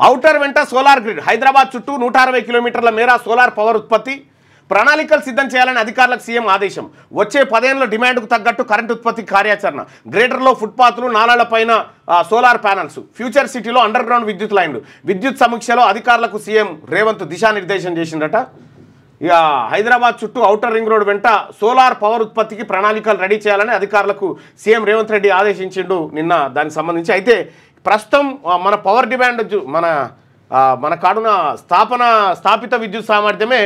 Outer వెంట solar grid. Hyderabad చుట్టూ 160 కిలోమీటర్ల మేర సోలార్ పవర్ ఉత్పత్తి ప్రణాళికలు సిద్ధం చేయాలని అధికారులకు సీఎం ఆదేశం. వచ్చే 10 ఏళ్ల డిమాండ్కు తగ్గట్టు కరెంటు ఉత్పత్తి కార్యాచరణ. గ్రేటర్లో ఫుట్పాత్లు, నాలాలపైన సోలార్ ప్యానల్స్. ఫ్యూచర్ సిటీలో అండర్ గ్రౌండ్ విద్యుత్ లైన్లు. విద్యుత్ సమీక్షలో అధికారులకు సీఎం రేవంత్ దిశానిర్దేశం చేసిందట. ఇక హైదరాబాద్ చుట్టూ ఔటర్ రింగ్ రోడ్ వెంట సోలార్ పవర్ ఉత్పత్తికి ప్రణాళికలు రెడీ చేయాలని అధికారులకు సీఎం రేవంత్ రెడ్డి ఆదేశించిండు నిన్న దానికి సంబంధించి. అయితే ప్రస్తుతం మన పవర్ డిమాండ్ మన కాడున స్థాపిత విద్యుత్ సామర్థ్యమే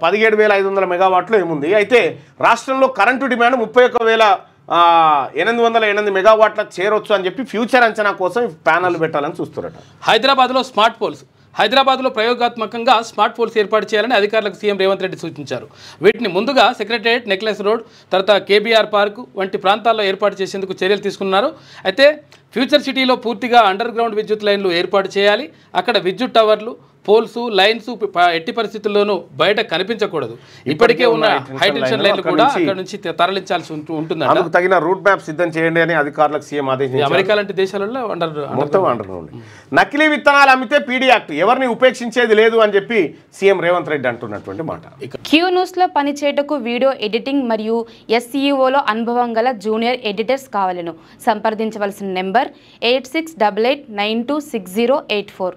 17,500 మెగావాట్లు ఏముంది. అయితే రాష్ట్రంలో కరెంటు డిమాండ్ 31,808 మెగావాట్ల చేరొచ్చు అని చెప్పి ఫ్యూచర్ అంచనా కోసం ప్యానల్ పెట్టాలని చూస్తున్నారట. హైదరాబాద్లో స్మార్ట్ పోల్స్. హైదరాబాద్లో ప్రయోగాత్మకంగా స్మార్ట్ పోల్స్ ఏర్పాటు చేయాలని అధికారులకు సీఎం రేవంత్ రెడ్డి సూచించారు. వీటిని ముందుగా సెక్రటేరియట్, నెక్లెస్ రోడ్, తర్వాత కేబీఆర్ పార్కు వంటి ప్రాంతాల్లో ఏర్పాటు చేసేందుకు చర్యలు తీసుకున్నారు. అయితే ఫ్యూచర్ సిటీలో పూర్తిగా అండర్ గ్రౌండ్ విద్యుత్ లైన్లు ఏర్పాటు చేయాలి. అక్కడ విద్యుత్ టవర్లు, పోల్స్, లైన్స్ ఎట్టి పరిస్థితుల్లోనూ బయట కనిపించకూడదు. ఇప్పటికే ఉన్న హైటెన్షన్ లైన్లు కూడా అక్కడ నుంచి తరలించాల్సి ఉంటుంది. అందుకు తగిన రూట్ మ్యాప్ సిద్ధం చేయండి అని అధికారులకు సీఎం ఆదేశించారు. అమెరికా లాంటి దేశాలలో మొత్తం అండర్ గ్రౌండ్. నకిలీ విత్తనాలు అమ్మితే పీడీ యాక్ట్, ఎవరిని ఉపేక్షించేది లేదు అని చెప్పి సీఎం రేవంత్ రెడ్డి అంటున్నటువంటి మాట. క్యూ న్యూస్లో పనిచేయటకు వీడియో ఎడిటింగ్ మరియు SEOలో అనుభవం గల జూనియర్ ఎడిటర్స్ కావాలను సంప్రదించవలసిన నెంబర్ 8688926084.